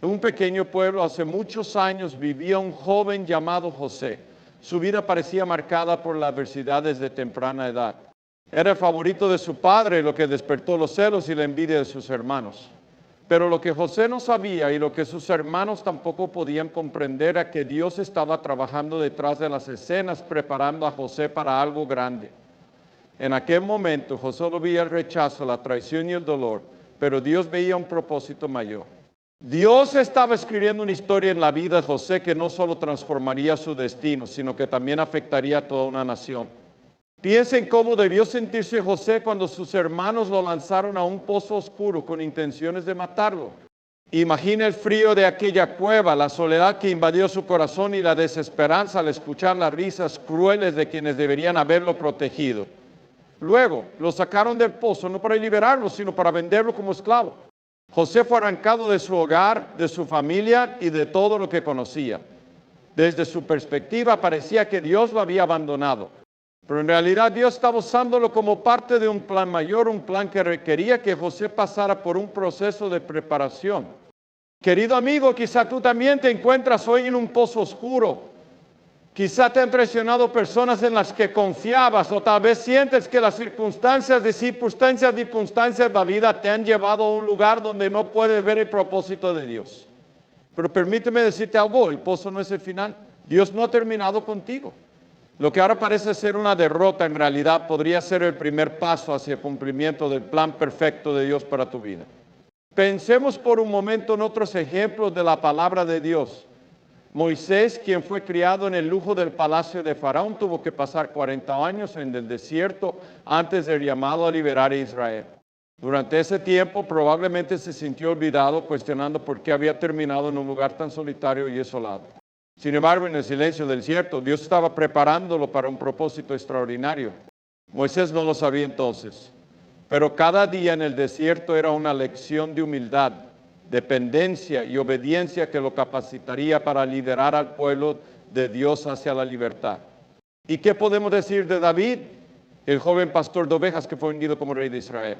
En un pequeño pueblo hace muchos años vivía un joven llamado José. Su vida parecía marcada por las adversidades de temprana edad. Era el favorito de su padre, lo que despertó los celos y la envidia de sus hermanos. Pero lo que José no sabía y lo que sus hermanos tampoco podían comprender era que Dios estaba trabajando detrás de las escenas preparando a José para algo grande. En aquel momento José lo veía el rechazo, la traición y el dolor, pero Dios veía un propósito mayor. Dios estaba escribiendo una historia en la vida de José que no solo transformaría su destino, sino que también afectaría a toda una nación. Piensen cómo debió sentirse José cuando sus hermanos lo lanzaron a un pozo oscuro con intenciones de matarlo. Imagina el frío de aquella cueva, la soledad que invadió su corazón y la desesperanza al escuchar las risas crueles de quienes deberían haberlo protegido. Luego lo sacaron del pozo no para liberarlo, sino para venderlo como esclavo. José fue arrancado de su hogar, de su familia y de todo lo que conocía. Desde su perspectiva parecía que Dios lo había abandonado. Pero en realidad Dios estaba usándolo como parte de un plan mayor, un plan que requería que José pasara por un proceso de preparación. Querido amigo, quizá tú también te encuentras hoy en un pozo oscuro. Quizá te han traicionado personas en las que confiabas o tal vez sientes que las circunstancias de la vida te han llevado a un lugar donde no puedes ver el propósito de Dios. Pero permíteme decirte algo, el pozo no es el final. Dios no ha terminado contigo. Lo que ahora parece ser una derrota en realidad podría ser el primer paso hacia el cumplimiento del plan perfecto de Dios para tu vida. Pensemos por un momento en otros ejemplos de la palabra de Dios. Moisés, quien fue criado en el lujo del palacio de Faraón, tuvo que pasar 40 años en el desierto antes del llamado a liberar a Israel. Durante ese tiempo probablemente se sintió olvidado, cuestionando por qué había terminado en un lugar tan solitario y desolado. Sin embargo, en el silencio del desierto, Dios estaba preparándolo para un propósito extraordinario. Moisés no lo sabía entonces, pero cada día en el desierto era una lección de humildad, dependencia y obediencia que lo capacitaría para liderar al pueblo de Dios hacia la libertad. ¿Y qué podemos decir de David, el joven pastor de ovejas que fue ungido como rey de Israel?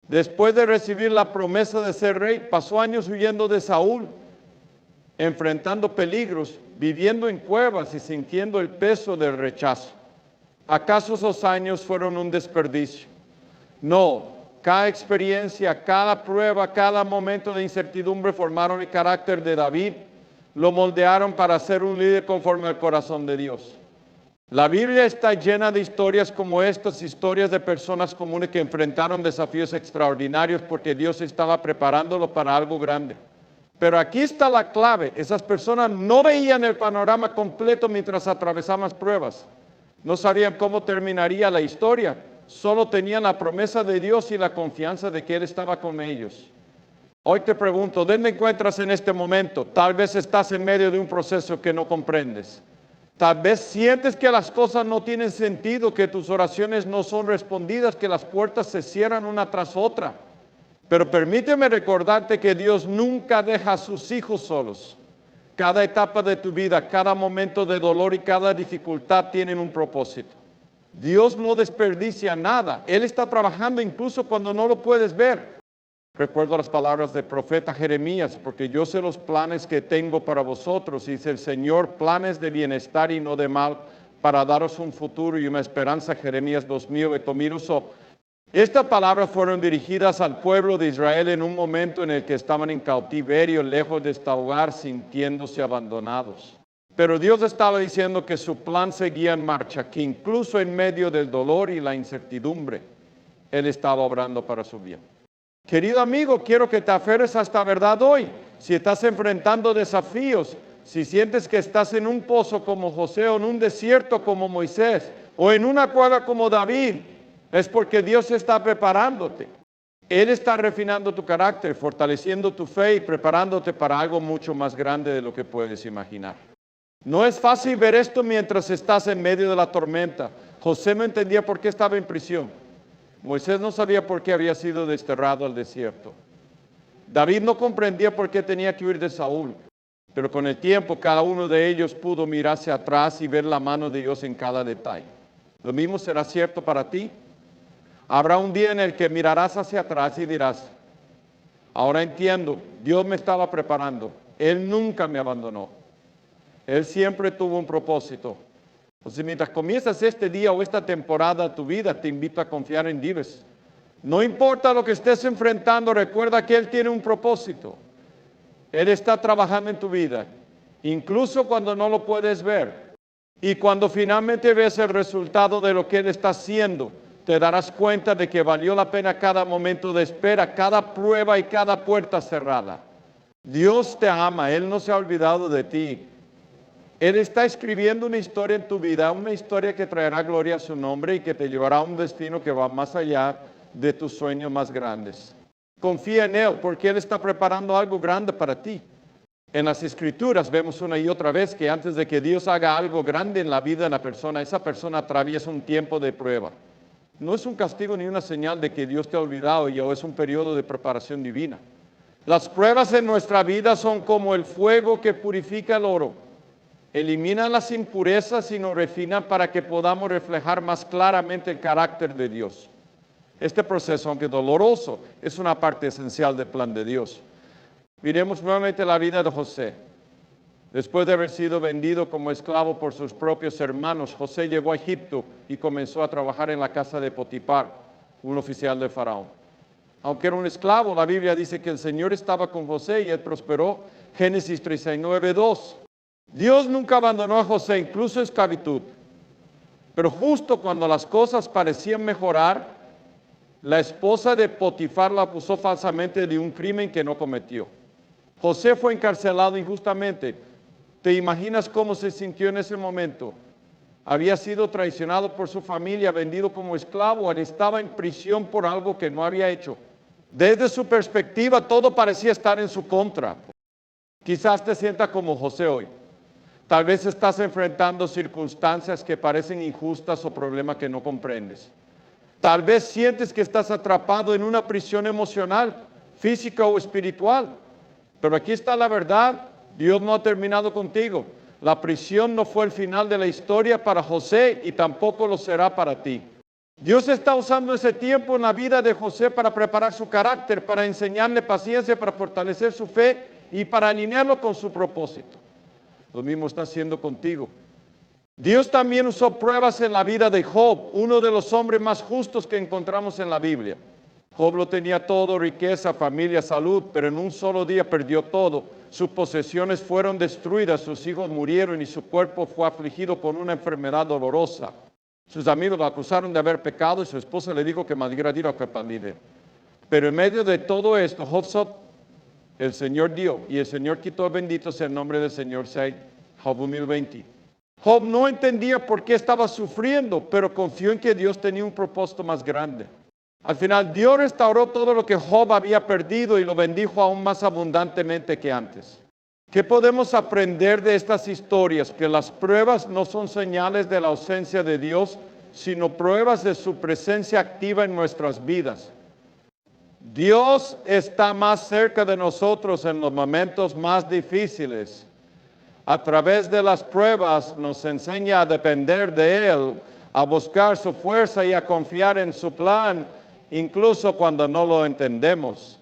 Después de recibir la promesa de ser rey, pasó años huyendo de Saúl, enfrentando peligros, viviendo en cuevas y sintiendo el peso del rechazo. ¿Acaso esos años fueron un desperdicio? No. Cada experiencia, cada prueba, cada momento de incertidumbre formaron el carácter de David, lo moldearon para ser un líder conforme al corazón de Dios. La Biblia está llena de historias como estas, historias de personas comunes que enfrentaron desafíos extraordinarios porque Dios estaba preparándolo para algo grande. Pero aquí está la clave, esas personas no veían el panorama completo mientras atravesaban pruebas, no sabían cómo terminaría la historia. Solo tenían la promesa de Dios y la confianza de que Él estaba con ellos. Hoy te pregunto, ¿dónde encuentras en este momento? Tal vez estás en medio de un proceso que no comprendes. Tal vez sientes que las cosas no tienen sentido, que tus oraciones no son respondidas, que las puertas se cierran una tras otra. Pero permíteme recordarte que Dios nunca deja a sus hijos solos. Cada etapa de tu vida, cada momento de dolor y cada dificultad tienen un propósito. Dios no desperdicia nada. Él está trabajando incluso cuando no lo puedes ver. Recuerdo las palabras del profeta Jeremías, porque yo sé los planes que tengo para vosotros, dice el Señor, planes de bienestar y no de mal, para daros un futuro y una esperanza. Jeremías 2000. Estas palabras fueron dirigidas al pueblo de Israel en un momento en el que estaban en cautiverio, lejos de este hogar, sintiéndose abandonados. Pero Dios estaba diciendo que su plan seguía en marcha, que incluso en medio del dolor y la incertidumbre, Él estaba obrando para su bien. Querido amigo, quiero que te aferres a esta verdad hoy. Si estás enfrentando desafíos, si sientes que estás en un pozo como José o en un desierto como Moisés o en una cueva como David, es porque Dios está preparándote. Él está refinando tu carácter, fortaleciendo tu fe y preparándote para algo mucho más grande de lo que puedes imaginar. No es fácil ver esto mientras estás en medio de la tormenta. José no entendía por qué estaba en prisión. Moisés no sabía por qué había sido desterrado al desierto. David no comprendía por qué tenía que huir de Saúl. Pero con el tiempo cada uno de ellos pudo mirarse atrás y ver la mano de Dios en cada detalle. Lo mismo será cierto para ti. Habrá un día en el que mirarás hacia atrás y dirás, Ahora entiendo, Dios me estaba preparando. Él nunca me abandonó. Él siempre tuvo un propósito. Entonces, mientras comienzas este día o esta temporada de tu vida, te invito a confiar en Dios. No importa lo que estés enfrentando, recuerda que Él tiene un propósito. Él está trabajando en tu vida, incluso cuando no lo puedes ver. Y cuando finalmente ves el resultado de lo que Él está haciendo, te darás cuenta de que valió la pena cada momento de espera, cada prueba y cada puerta cerrada. Dios te ama, Él no se ha olvidado de ti. Él está escribiendo una historia en tu vida, una historia que traerá gloria a su nombre y que te llevará a un destino que va más allá de tus sueños más grandes. Confía en Él porque Él está preparando algo grande para ti. En las Escrituras vemos una y otra vez que antes de que Dios haga algo grande en la vida de la persona, esa persona atraviesa un tiempo de prueba. No es un castigo ni una señal de que Dios te ha olvidado o es un periodo de preparación divina. Las pruebas en nuestra vida son como el fuego que purifica el oro. Eliminan las impurezas y nos refinan para que podamos reflejar más claramente el carácter de Dios. Este proceso, aunque doloroso, es una parte esencial del plan de Dios. Miremos nuevamente la vida de José. Después de haber sido vendido como esclavo por sus propios hermanos, José llegó a Egipto y comenzó a trabajar en la casa de Potifar, un oficial de Faraón. Aunque era un esclavo, la Biblia dice que el Señor estaba con José y él prosperó. Génesis 39:2. Dios nunca abandonó a José, incluso en esclavitud. Pero justo cuando las cosas parecían mejorar, la esposa de Potifar la acusó falsamente de un crimen que no cometió. José fue encarcelado injustamente. ¿Te imaginas cómo se sintió en ese momento? Había sido traicionado por su familia, vendido como esclavo, estaba en prisión por algo que no había hecho. Desde su perspectiva, todo parecía estar en su contra. Quizás te sientas como José hoy. Tal vez estás enfrentando circunstancias que parecen injustas o problemas que no comprendes. Tal vez sientes que estás atrapado en una prisión emocional, física o espiritual. Pero aquí está la verdad, Dios no ha terminado contigo. La prisión no fue el final de la historia para José y tampoco lo será para ti. Dios está usando ese tiempo en la vida de José para preparar su carácter, para enseñarle paciencia, para fortalecer su fe y para alinearlo con su propósito. Lo mismo está haciendo contigo. Dios también usó pruebas en la vida de Job, uno de los hombres más justos que encontramos en la Biblia. Job lo tenía todo, riqueza, familia, salud, pero en un solo día perdió todo. Sus posesiones fueron destruidas, sus hijos murieron y su cuerpo fue afligido con una enfermedad dolorosa. Sus amigos lo acusaron de haber pecado y su esposa le dijo que maldiga a Dios que palide. Pero en medio de todo esto, Job, el Señor dio y el Señor quitó, bendito sea el nombre del Señor, sea Job 1020. Job no entendía por qué estaba sufriendo, pero confió en que Dios tenía un propósito más grande. Al final, Dios restauró todo lo que Job había perdido y lo bendijo aún más abundantemente que antes. ¿Qué podemos aprender de estas historias? Que las pruebas no son señales de la ausencia de Dios, sino pruebas de su presencia activa en nuestras vidas. Dios está más cerca de nosotros en los momentos más difíciles. A través de las pruebas nos enseña a depender de Él, a buscar su fuerza y a confiar en su plan, incluso cuando no lo entendemos.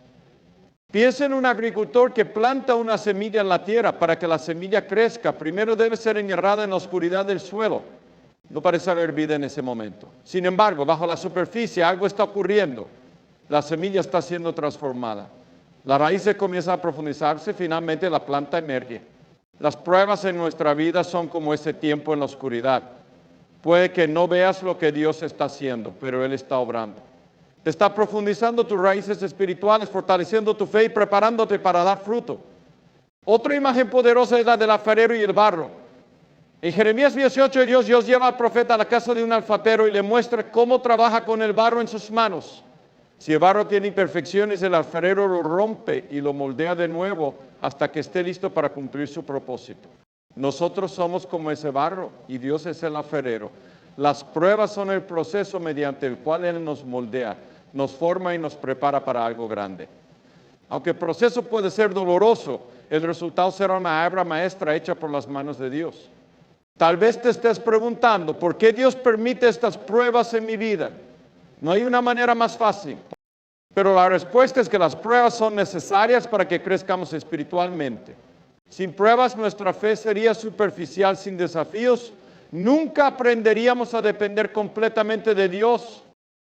Piensa en un agricultor que planta una semilla en la tierra. Para que la semilla crezca, primero debe ser enterrada en la oscuridad del suelo. No parece haber vida en ese momento. Sin embargo, bajo la superficie algo está ocurriendo. La semilla está siendo transformada. La raíz comienza a profundizarse, finalmente la planta emerge. Las pruebas en nuestra vida son como ese tiempo en la oscuridad. Puede que no veas lo que Dios está haciendo, pero Él está obrando. Te está profundizando tus raíces espirituales, fortaleciendo tu fe y preparándote para dar fruto. Otra imagen poderosa es la del alfarero y el barro. En Jeremías 18, Dios lleva al profeta a la casa de un alfarero y le muestra cómo trabaja con el barro en sus manos. Si el barro tiene imperfecciones, el alfarero lo rompe y lo moldea de nuevo hasta que esté listo para cumplir su propósito. Nosotros somos como ese barro y Dios es el alfarero. Las pruebas son el proceso mediante el cual Él nos moldea, nos forma y nos prepara para algo grande. Aunque el proceso puede ser doloroso, el resultado será una obra maestra hecha por las manos de Dios. Tal vez te estés preguntando, ¿por qué Dios permite estas pruebas en mi vida? No hay una manera más fácil. Pero la respuesta es que las pruebas son necesarias para que crezcamos espiritualmente. Sin pruebas nuestra fe sería superficial. Sin desafíos nunca aprenderíamos a depender completamente de Dios.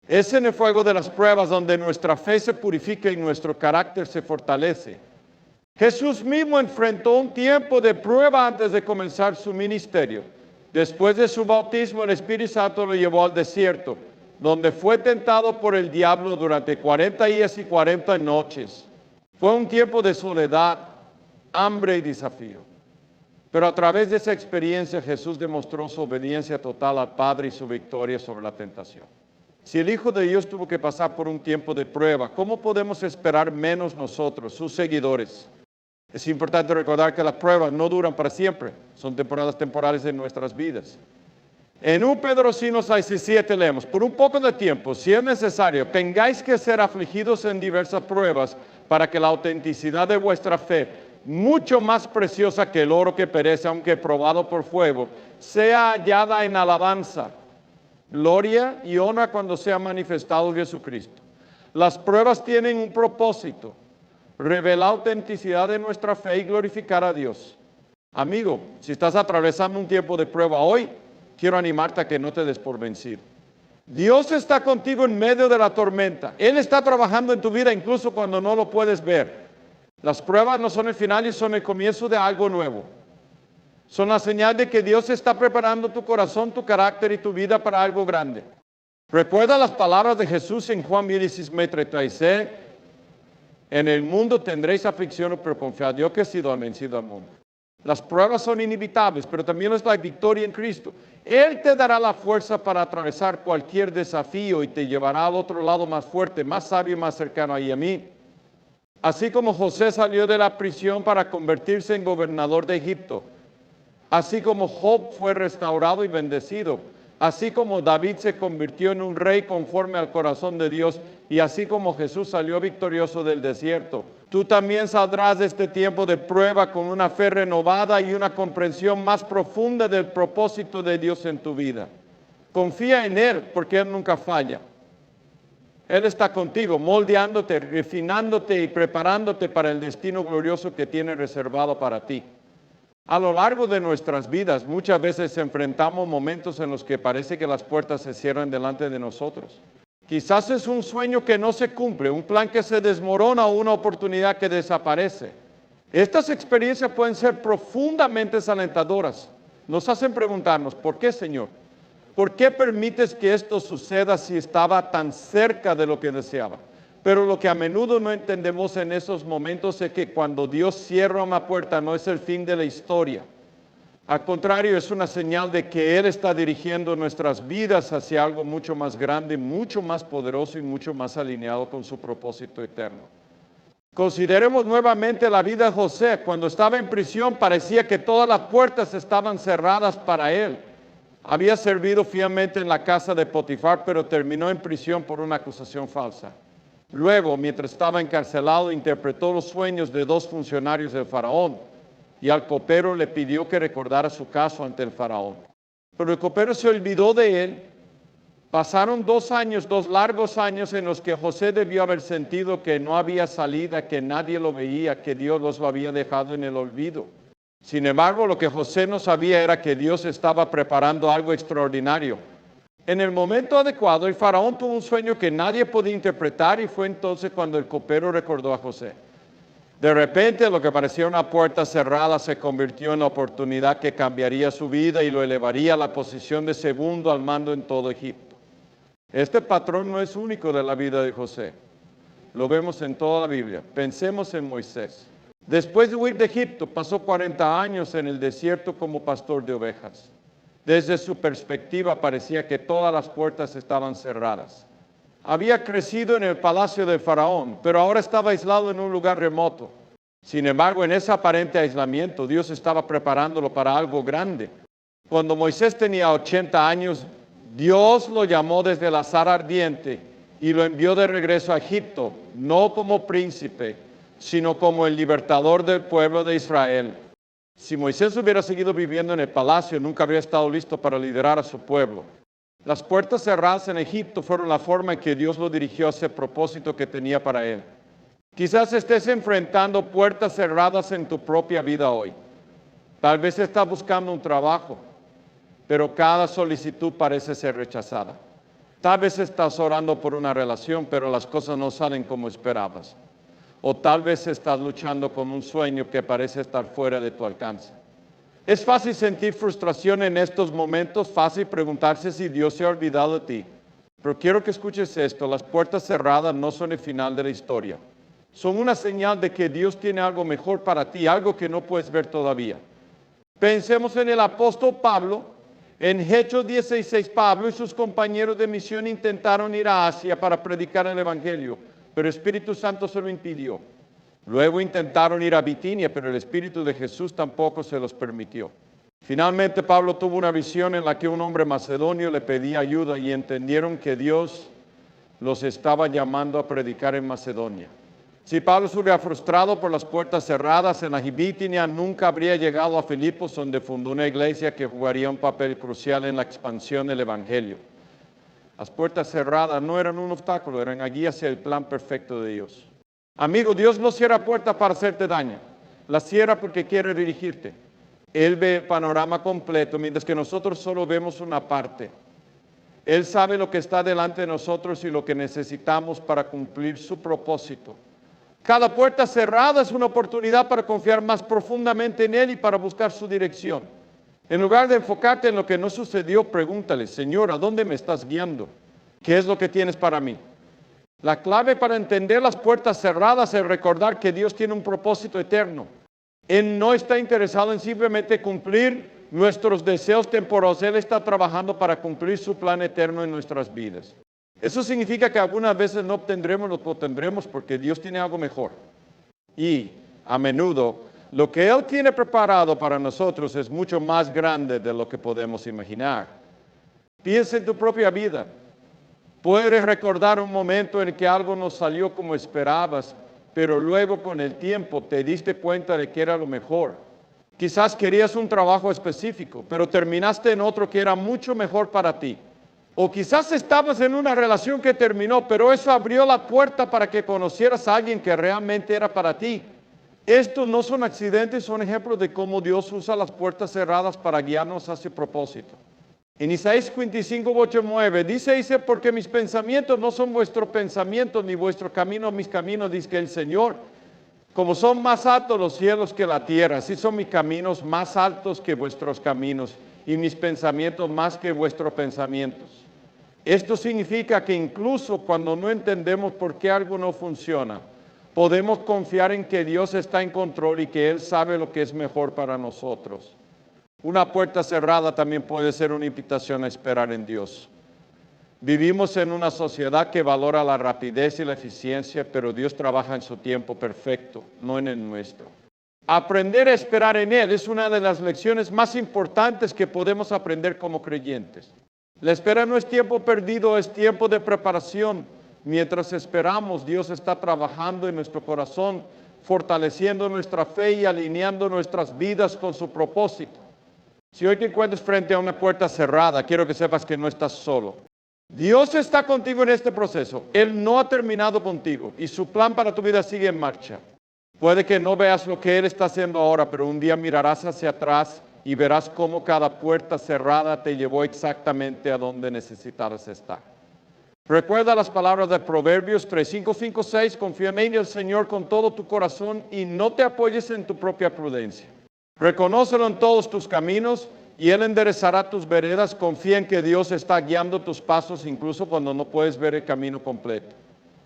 Es en el fuego de las pruebas donde nuestra fe se purifica y nuestro carácter se fortalece. Jesús mismo enfrentó un tiempo de prueba antes de comenzar su ministerio. Después de su bautismo, el Espíritu Santo lo llevó al desierto, donde fue tentado por el diablo durante 40 días y 40 noches. Fue un tiempo de soledad, hambre y desafío. Pero a través de esa experiencia Jesús demostró su obediencia total al Padre y su victoria sobre la tentación. Si el Hijo de Dios tuvo que pasar por un tiempo de prueba, ¿cómo podemos esperar menos nosotros, sus seguidores? Es importante recordar que las pruebas no duran para siempre, son temporadas temporales en nuestras vidas. En 1 Pedro 5:17 leemos, por un poco de tiempo, si es necesario, tengáis que ser afligidos en diversas pruebas para que la autenticidad de vuestra fe, mucho más preciosa que el oro que perece, aunque probado por fuego, sea hallada en alabanza, gloria y honra cuando sea manifestado Jesucristo. Las pruebas tienen un propósito, revelar la autenticidad de nuestra fe y glorificar a Dios. Amigo, si estás atravesando un tiempo de prueba hoy, quiero animarte a que no te des por vencido. Dios está contigo en medio de la tormenta. Él está trabajando en tu vida incluso cuando no lo puedes ver. Las pruebas no son el final y son el comienzo de algo nuevo. Son la señal de que Dios está preparando tu corazón, tu carácter y tu vida para algo grande. Recuerda las palabras de Jesús en Juan 16:36. En el mundo tendréis aflicción, pero confiad, yo que he sido vencido al mundo. Las pruebas son inevitables, pero también es la victoria en Cristo. Él te dará la fuerza para atravesar cualquier desafío y te llevará al otro lado más fuerte, más sabio y más cercano a mí. Así como José salió de la prisión para convertirse en gobernador de Egipto, así como Job fue restaurado y bendecido, así como David se convirtió en un rey conforme al corazón de Dios, y así como Jesús salió victorioso del desierto, tú también saldrás de este tiempo de prueba con una fe renovada y una comprensión más profunda del propósito de Dios en tu vida. Confía en Él, porque Él nunca falla. Él está contigo, moldeándote, refinándote y preparándote para el destino glorioso que tiene reservado para ti. A lo largo de nuestras vidas, muchas veces enfrentamos momentos en los que parece que las puertas se cierran delante de nosotros. Quizás es un sueño que no se cumple, un plan que se desmorona o una oportunidad que desaparece. Estas experiencias pueden ser profundamente desalentadoras. Nos hacen preguntarnos, ¿por qué, Señor? ¿Por qué permites que esto suceda si estaba tan cerca de lo que deseaba? Pero lo que a menudo no entendemos en esos momentos es que cuando Dios cierra una puerta no es el fin de la historia. Al contrario, es una señal de que Él está dirigiendo nuestras vidas hacia algo mucho más grande, mucho más poderoso y mucho más alineado con su propósito eterno. Consideremos nuevamente la vida de José. Cuando estaba en prisión parecía que todas las puertas estaban cerradas para él. Había servido fielmente en la casa de Potifar, pero terminó en prisión por una acusación falsa. Luego, mientras estaba encarcelado, interpretó los sueños de 2 funcionarios del faraón y al copero le pidió que recordara su caso ante el faraón. Pero el copero se olvidó de él. Pasaron 2 años, 2 largos años en los que José debió haber sentido que no había salida, que nadie lo veía, que Dios los había dejado en el olvido. Sin embargo, lo que José no sabía era que Dios estaba preparando algo extraordinario. En el momento adecuado, el faraón tuvo un sueño que nadie podía interpretar y fue entonces cuando el copero recordó a José. De repente, lo que parecía una puerta cerrada se convirtió en la oportunidad que cambiaría su vida y lo elevaría a la posición de segundo al mando en todo Egipto. Este patrón no es único de la vida de José. Lo vemos en toda la Biblia. Pensemos en Moisés. Después de huir de Egipto, pasó 40 años en el desierto como pastor de ovejas. Desde su perspectiva parecía que todas las puertas estaban cerradas. Había crecido en el palacio del faraón, pero ahora estaba aislado en un lugar remoto. Sin embargo, en ese aparente aislamiento, Dios estaba preparándolo para algo grande. Cuando Moisés tenía 80 años, Dios lo llamó desde la zarza ardiente y lo envió de regreso a Egipto, no como príncipe, sino como el libertador del pueblo de Israel. Si Moisés hubiera seguido viviendo en el palacio, nunca habría estado listo para liderar a su pueblo. Las puertas cerradas en Egipto fueron la forma en que Dios lo dirigió a ese propósito que tenía para él. Quizás estés enfrentando puertas cerradas en tu propia vida hoy. Tal vez estás buscando un trabajo, pero cada solicitud parece ser rechazada. Tal vez estás orando por una relación, pero las cosas no salen como esperabas. O tal vez estás luchando con un sueño que parece estar fuera de tu alcance. Es fácil sentir frustración en estos momentos, fácil preguntarse si Dios se ha olvidado de ti. Pero quiero que escuches esto, las puertas cerradas no son el final de la historia. Son una señal de que Dios tiene algo mejor para ti, algo que no puedes ver todavía. Pensemos en el apóstol Pablo. En Hechos 16, Pablo y sus compañeros de misión intentaron ir a Asia para predicar el Evangelio, pero el Espíritu Santo se lo impidió. Luego intentaron ir a Bitinia, pero el Espíritu de Jesús tampoco se los permitió. Finalmente Pablo tuvo una visión en la que un hombre macedonio le pedía ayuda y entendieron que Dios los estaba llamando a predicar en Macedonia. Si Pablo se hubiera frustrado por las puertas cerradas en la Bitinia, nunca habría llegado a Filipos, donde fundó una iglesia que jugaría un papel crucial en la expansión del Evangelio. Las puertas cerradas no eran un obstáculo, eran la guía hacia el plan perfecto de Dios. Amigo, Dios no cierra puertas para hacerte daño. Las cierra porque quiere dirigirte. Él ve el panorama completo, mientras que nosotros solo vemos una parte. Él sabe lo que está delante de nosotros y lo que necesitamos para cumplir su propósito. Cada puerta cerrada es una oportunidad para confiar más profundamente en Él y para buscar su dirección. En lugar de enfocarte en lo que no sucedió, pregúntale, Señor, ¿a dónde me estás guiando? ¿Qué es lo que tienes para mí? La clave para entender las puertas cerradas es recordar que Dios tiene un propósito eterno. Él no está interesado en simplemente cumplir nuestros deseos temporales. Él está trabajando para cumplir su plan eterno en nuestras vidas. Eso significa que algunas veces no obtendremos lo que obtendremos porque Dios tiene algo mejor. Y a menudo lo que Él tiene preparado para nosotros es mucho más grande de lo que podemos imaginar. Piensa en tu propia vida. Puedes recordar un momento en que algo no salió como esperabas, pero luego con el tiempo te diste cuenta de que era lo mejor. Quizás querías un trabajo específico, pero terminaste en otro que era mucho mejor para ti. O quizás estabas en una relación que terminó, pero eso abrió la puerta para que conocieras a alguien que realmente era para ti. Estos no son accidentes, son ejemplos de cómo Dios usa las puertas cerradas para guiarnos hacia su propósito. En Isaías 55, 8, 9, dice, porque mis pensamientos no son vuestros pensamientos, ni vuestro camino mis caminos, dice el Señor. Como son más altos los cielos que la tierra, así son mis caminos más altos que vuestros caminos, y mis pensamientos más que vuestros pensamientos. Esto significa que incluso cuando no entendemos por qué algo no funciona, podemos confiar en que Dios está en control y que Él sabe lo que es mejor para nosotros. Una puerta cerrada también puede ser una invitación a esperar en Dios. Vivimos en una sociedad que valora la rapidez y la eficiencia, pero Dios trabaja en su tiempo perfecto, no en el nuestro. Aprender a esperar en Él es una de las lecciones más importantes que podemos aprender como creyentes. La espera no es tiempo perdido, es tiempo de preparación. Mientras esperamos, Dios está trabajando en nuestro corazón, fortaleciendo nuestra fe y alineando nuestras vidas con su propósito. Si hoy te encuentras frente a una puerta cerrada, quiero que sepas que no estás solo. Dios está contigo en este proceso. Él no ha terminado contigo y su plan para tu vida sigue en marcha. Puede que no veas lo que Él está haciendo ahora, pero un día mirarás hacia atrás y verás cómo cada puerta cerrada te llevó exactamente a donde necesitabas estar. Recuerda las palabras de Proverbios 3, 5, 5, 6. Confía en el Señor con todo tu corazón y no te apoyes en tu propia prudencia. Reconócelo en todos tus caminos y Él enderezará tus veredas. Confía en que Dios está guiando tus pasos incluso cuando no puedes ver el camino completo.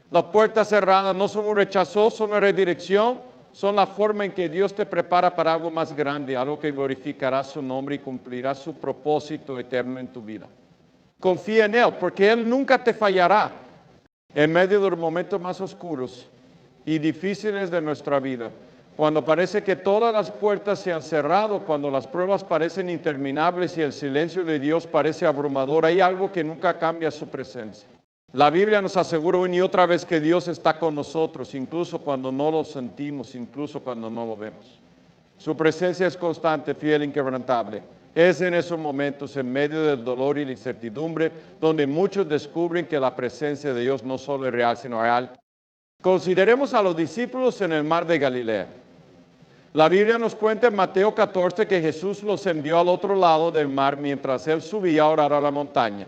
Las puertas cerradas no son un rechazo, son una redirección. Son la forma en que Dios te prepara para algo más grande, algo que glorificará su nombre y cumplirá su propósito eterno en tu vida. Confía en Él, porque Él nunca te fallará en medio de los momentos más oscuros y difíciles de nuestra vida. Cuando parece que todas las puertas se han cerrado, cuando las pruebas parecen interminables y el silencio de Dios parece abrumador, hay algo que nunca cambia su presencia. La Biblia nos asegura una y otra vez que Dios está con nosotros, incluso cuando no lo sentimos, incluso cuando no lo vemos. Su presencia es constante, fiel, inquebrantable. Es en esos momentos, en medio del dolor y la incertidumbre, donde muchos descubren que la presencia de Dios no solo es real, sino real. Consideremos a los discípulos en el mar de Galilea. La Biblia nos cuenta en Mateo 14 que Jesús los envió al otro lado del mar mientras él subía a orar a la montaña.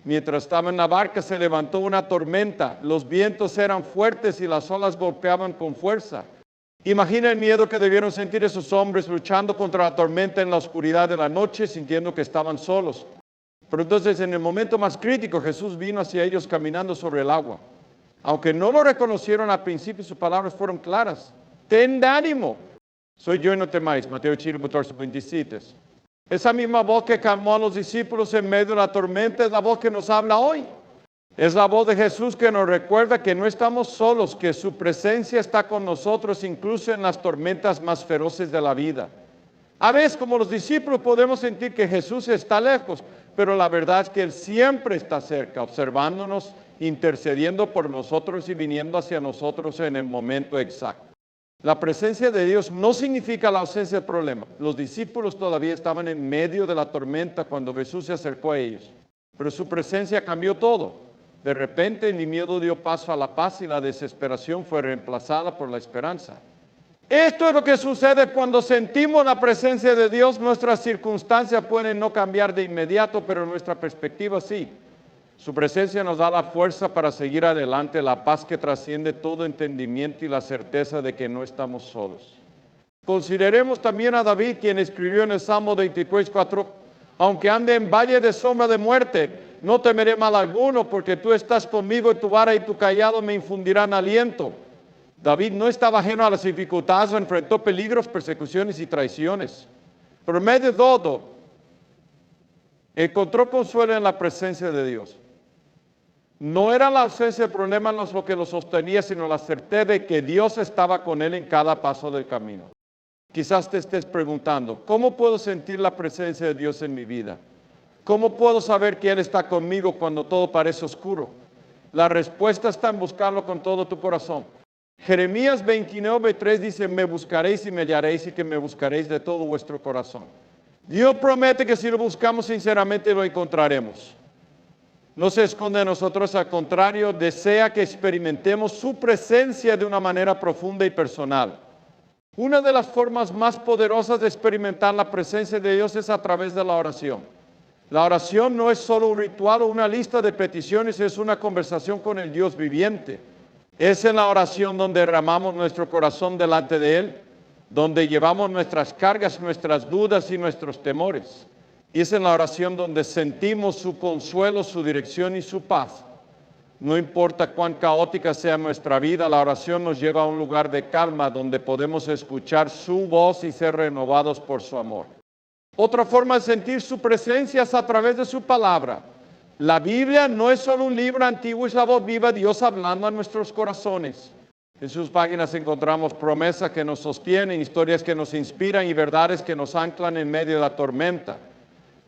Mientras estaba en la barca se levantó una tormenta, los vientos eran fuertes y las olas golpeaban con fuerza. Imagina el miedo que debieron sentir esos hombres luchando contra la tormenta en la oscuridad de la noche, sintiendo que estaban solos. Pero entonces en el momento más crítico Jesús vino hacia ellos caminando sobre el agua. Aunque no lo reconocieron al principio, sus palabras fueron claras. Ten ánimo, soy yo y no temáis. Mateo 14, 27. Esa misma voz que calmó a los discípulos en medio de la tormenta es la voz que nos habla hoy. Es la voz de Jesús que nos recuerda que no estamos solos, que su presencia está con nosotros incluso en las tormentas más feroces de la vida. A veces, como los discípulos, podemos sentir que Jesús está lejos, pero la verdad es que Él siempre está cerca, observándonos, intercediendo por nosotros y viniendo hacia nosotros en el momento exacto. La presencia de Dios no significa la ausencia del problema. Los discípulos todavía estaban en medio de la tormenta cuando Jesús se acercó a ellos, pero su presencia cambió todo. De repente el miedo dio paso a la paz y la desesperación fue reemplazada por la esperanza. Esto es lo que sucede cuando sentimos la presencia de Dios. Nuestras circunstancias pueden no cambiar de inmediato, pero nuestra perspectiva sí. Su presencia nos da la fuerza para seguir adelante, la paz que trasciende todo entendimiento y la certeza de que no estamos solos. Consideremos también a David, quien escribió en el Salmo 23:4, aunque ande en valle de sombra de muerte, no temeré mal alguno, porque tú estás conmigo y tu vara y tu cayado me infundirán aliento. David no estaba ajeno a las dificultades, enfrentó peligros, persecuciones y traiciones. Pero en medio de todo, encontró consuelo en la presencia de Dios. No era la ausencia de problemas lo que lo sostenía, sino la certeza de que Dios estaba con él en cada paso del camino. Quizás te estés preguntando, ¿cómo puedo sentir la presencia de Dios en mi vida? ¿Cómo puedo saber que Él está conmigo cuando todo parece oscuro? La respuesta está en buscarlo con todo tu corazón. Jeremías 29:3 dice, me buscaréis y me hallaréis y que me buscaréis de todo vuestro corazón. Dios promete que si lo buscamos sinceramente lo encontraremos. No se esconde de nosotros, al contrario, desea que experimentemos su presencia de una manera profunda y personal. Una de las formas más poderosas de experimentar la presencia de Dios es a través de la oración. La oración no es solo un ritual o una lista de peticiones, es una conversación con el Dios viviente. Es en la oración donde derramamos nuestro corazón delante de Él, donde llevamos nuestras cargas, nuestras dudas y nuestros temores. Y es en la oración donde sentimos su consuelo, su dirección y su paz. No importa cuán caótica sea nuestra vida, la oración nos lleva a un lugar de calma donde podemos escuchar su voz y ser renovados por su amor. Otra forma de sentir su presencia es a través de su palabra. La Biblia no es solo un libro antiguo, es la voz viva de Dios hablando a nuestros corazones. En sus páginas encontramos promesas que nos sostienen, historias que nos inspiran y verdades que nos anclan en medio de la tormenta.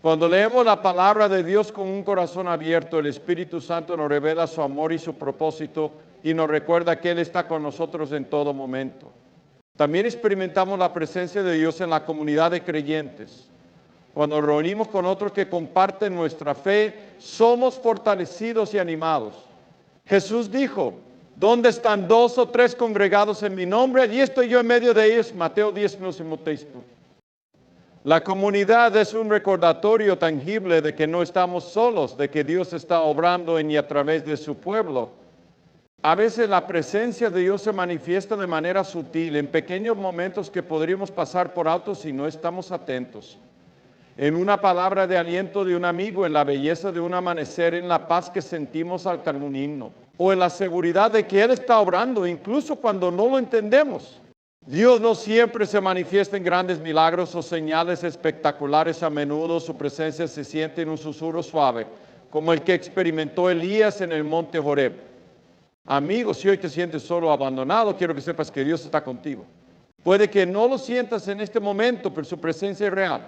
Cuando leemos la palabra de Dios con un corazón abierto, el Espíritu Santo nos revela su amor y su propósito y nos recuerda que Él está con nosotros en todo momento. También experimentamos la presencia de Dios en la comunidad de creyentes. Cuando nos reunimos con otros que comparten nuestra fe, somos fortalecidos y animados. Jesús dijo, ¿dónde están 2 o 3 congregados en mi nombre? Allí estoy yo en medio de ellos. Mateo 10, próximo texto. La comunidad es un recordatorio tangible de que no estamos solos, de que Dios está obrando en y a través de su pueblo. A veces la presencia de Dios se manifiesta de manera sutil, en pequeños momentos que podríamos pasar por alto si no estamos atentos. En una palabra de aliento de un amigo, en la belleza de un amanecer, en la paz que sentimos al cantar un himno, o en la seguridad de que Él está obrando, incluso cuando no lo entendemos. Dios no siempre se manifiesta en grandes milagros o señales espectaculares. A menudo su presencia se siente en un susurro suave, como el que experimentó Elías en el monte Horeb. Amigo, si hoy te sientes solo o abandonado, quiero que sepas que Dios está contigo. Puede que no lo sientas en este momento, pero su presencia es real.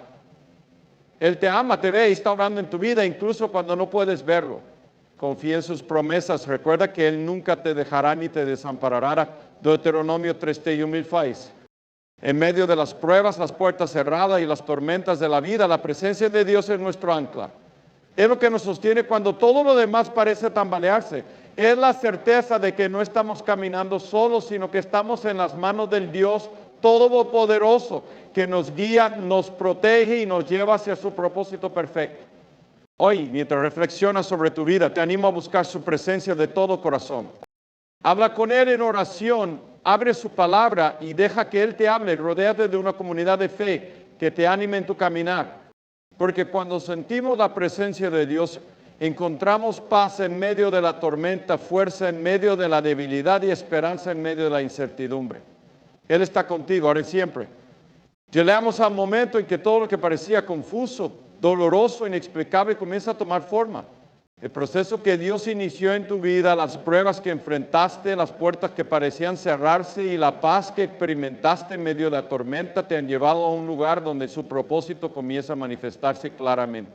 Él te ama, te ve y está obrando en tu vida, incluso cuando no puedes verlo. Confía en sus promesas. Recuerda que Él nunca te dejará ni te desamparará. Deuteronomio 3:10. En medio de las pruebas, las puertas cerradas y las tormentas de la vida, la presencia de Dios es nuestro ancla. Es lo que nos sostiene cuando todo lo demás parece tambalearse. Es la certeza de que no estamos caminando solos, sino que estamos en las manos del Dios Todopoderoso, que nos guía, nos protege y nos lleva hacia su propósito perfecto. Hoy, mientras reflexionas sobre tu vida, te animo a buscar su presencia de todo corazón. Habla con Él en oración, abre su palabra y deja que Él te hable. Rodéate de una comunidad de fe que te anime en tu caminar. Porque cuando sentimos la presencia de Dios, encontramos paz en medio de la tormenta, fuerza en medio de la debilidad y esperanza en medio de la incertidumbre. Él está contigo ahora y siempre. Llegamos al momento en que todo lo que parecía confuso, doloroso, inexplicable, comienza a tomar forma. El proceso que Dios inició en tu vida, las pruebas que enfrentaste, las puertas que parecían cerrarse y la paz que experimentaste en medio de la tormenta te han llevado a un lugar donde su propósito comienza a manifestarse claramente.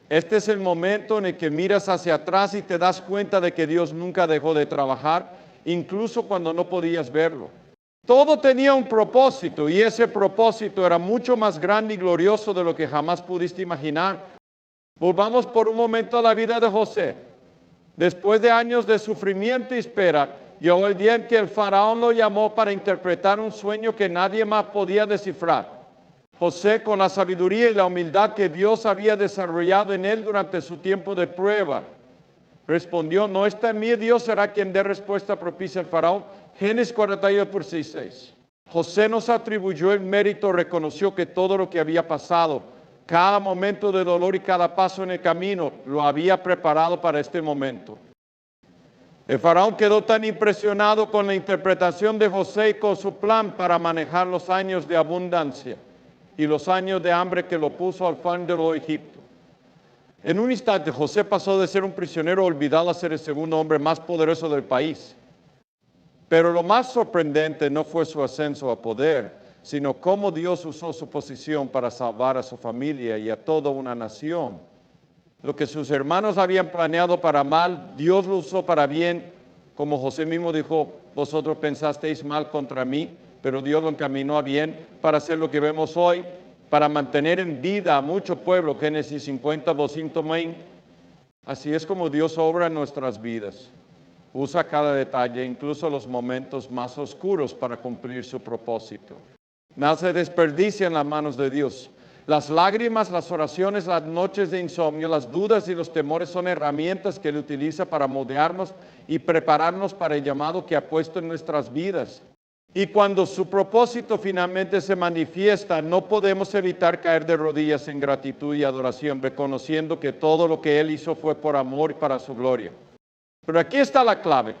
Este es el momento en el que miras hacia atrás y te das cuenta de que Dios nunca dejó de trabajar, incluso cuando no podías verlo. Todo tenía un propósito y ese propósito era mucho más grande y glorioso de lo que jamás pudiste imaginar. Volvamos por un momento a la vida de José. Después de años de sufrimiento y espera, llegó el día en que el faraón lo llamó para interpretar un sueño que nadie más podía descifrar. José, con la sabiduría y la humildad que Dios había desarrollado en él durante su tiempo de prueba, respondió: no está en mí, Dios será quien dé respuesta propicia al faraón. Génesis 48:6. José nos atribuyó el mérito, reconoció que todo lo que había pasado, cada momento de dolor y cada paso en el camino, lo había preparado para este momento. El faraón quedó tan impresionado con la interpretación de José y con su plan para manejar los años de abundancia y los años de hambre que lo puso al frente de Egipto. En un instante, José pasó de ser un prisionero olvidado a ser el segundo hombre más poderoso del país. Pero lo más sorprendente no fue su ascenso a poder, sino cómo Dios usó su posición para salvar a su familia y a toda una nación. Lo que sus hermanos habían planeado para mal, Dios lo usó para bien. Como José mismo dijo: vosotros pensasteis mal contra mí, pero Dios lo encaminó a bien para hacer lo que vemos hoy, para mantener en vida a mucho pueblo. Génesis 50, 220. Así es como Dios obra en nuestras vidas. Usa cada detalle, incluso los momentos más oscuros, para cumplir su propósito. Nada se desperdicia en las manos de Dios. Las lágrimas, las oraciones, las noches de insomnio, las dudas y los temores son herramientas que Él utiliza para moldearnos y prepararnos para el llamado que ha puesto en nuestras vidas. Y cuando su propósito finalmente se manifiesta, no podemos evitar caer de rodillas en gratitud y adoración, reconociendo que todo lo que Él hizo fue por amor y para su gloria. Pero aquí está la clave.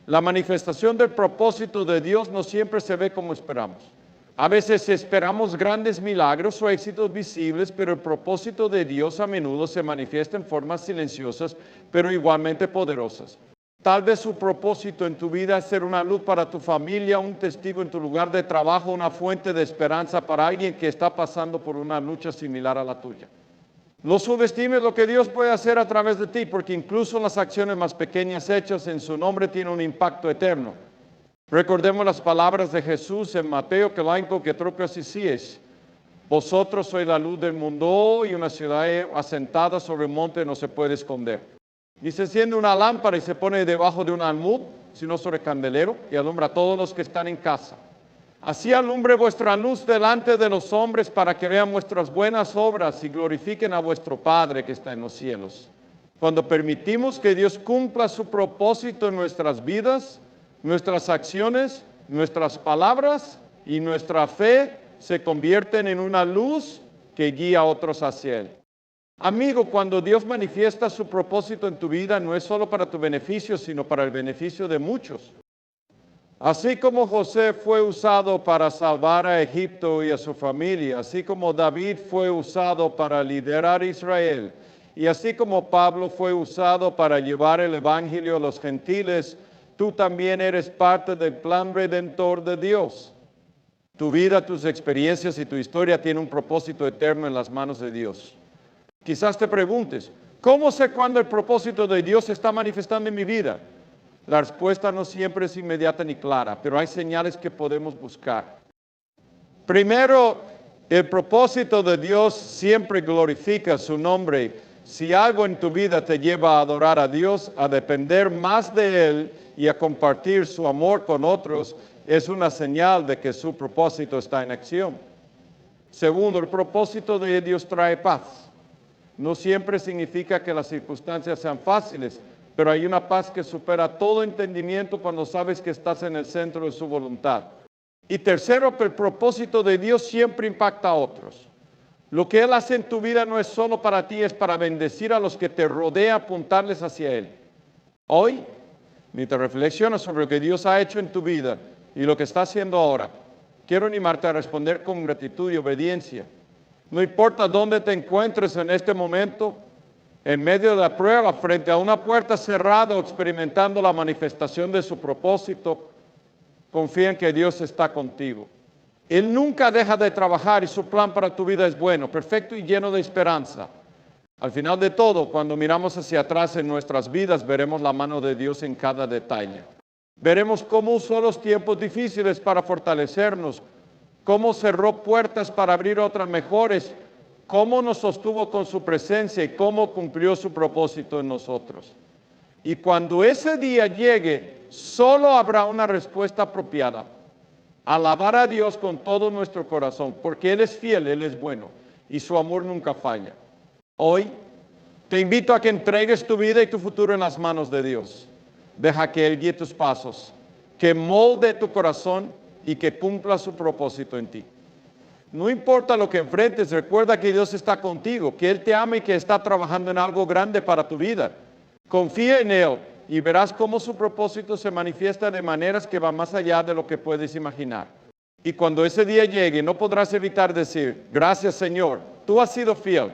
La manifestación del propósito de Dios no siempre se ve como esperamos. A veces esperamos grandes milagros o éxitos visibles, pero el propósito de Dios a menudo se manifiesta en formas silenciosas, pero igualmente poderosas. Tal vez su propósito en tu vida es ser una luz para tu familia, un testigo en tu lugar de trabajo, una fuente de esperanza para alguien que está pasando por una lucha similar a la tuya. No subestimes lo que Dios puede hacer a través de ti, porque incluso las acciones más pequeñas hechas en su nombre tienen un impacto eterno. Recordemos las palabras de Jesús en Mateo, que así es: vosotros sois la luz del mundo, y una ciudad asentada sobre un monte no se puede esconder. Y se enciende una lámpara y se pone debajo de un almud, sino sobre candelero, y alumbra a todos los que están en casa. Así alumbre vuestra luz delante de los hombres, para que vean vuestras buenas obras y glorifiquen a vuestro Padre que está en los cielos. Cuando permitimos que Dios cumpla su propósito en nuestras vidas, nuestras acciones, nuestras palabras y nuestra fe se convierten en una luz que guía a otros hacia Él. Amigo, cuando Dios manifiesta su propósito en tu vida, no es solo para tu beneficio, sino para el beneficio de muchos. Así como José fue usado para salvar a Egipto y a su familia, así como David fue usado para liderar a Israel, y así como Pablo fue usado para llevar el evangelio a los gentiles, tú también eres parte del plan redentor de Dios. Tu vida, tus experiencias y tu historia tienen un propósito eterno en las manos de Dios. Quizás te preguntes: ¿cómo sé cuándo el propósito de Dios se está manifestando en mi vida? La respuesta no siempre es inmediata ni clara, pero hay señales que podemos buscar. Primero, el propósito de Dios siempre glorifica su nombre. Si algo en tu vida te lleva a adorar a Dios, a depender más de Él y a compartir su amor con otros, es una señal de que su propósito está en acción. Segundo, el propósito de Dios trae paz. No siempre significa que las circunstancias sean fáciles, pero hay una paz que supera todo entendimiento cuando sabes que estás en el centro de su voluntad. Y tercero, el propósito de Dios siempre impacta a otros. Lo que Él hace en tu vida no es solo para ti, es para bendecir a los que te rodean, apuntarles hacia Él. Hoy, mientras reflexionas sobre lo que Dios ha hecho en tu vida y lo que está haciendo ahora, quiero animarte a responder con gratitud y obediencia. No importa dónde te encuentres en este momento, en medio de la prueba, frente a una puerta cerrada o experimentando la manifestación de su propósito, confía en que Dios está contigo. Él nunca deja de trabajar y su plan para tu vida es bueno, perfecto y lleno de esperanza. Al final de todo, cuando miramos hacia atrás en nuestras vidas, veremos la mano de Dios en cada detalle. Veremos cómo usó los tiempos difíciles para fortalecernos, cómo cerró puertas para abrir otras mejores, cómo nos sostuvo con su presencia y cómo cumplió su propósito en nosotros. Y cuando ese día llegue, solo habrá una respuesta apropiada. Alabar a Dios con todo nuestro corazón, porque Él es fiel, Él es bueno, y su amor nunca falla. Hoy, te invito a que entregues tu vida y tu futuro en las manos de Dios. Deja que Él guíe tus pasos, que molde tu corazón y que cumpla su propósito en ti. No importa lo que enfrentes, recuerda que Dios está contigo, que Él te ama y que está trabajando en algo grande para tu vida. Confía en Él y verás cómo su propósito se manifiesta de maneras que van más allá de lo que puedes imaginar. Y cuando ese día llegue, no podrás evitar decir, gracias Señor, tú has sido fiel.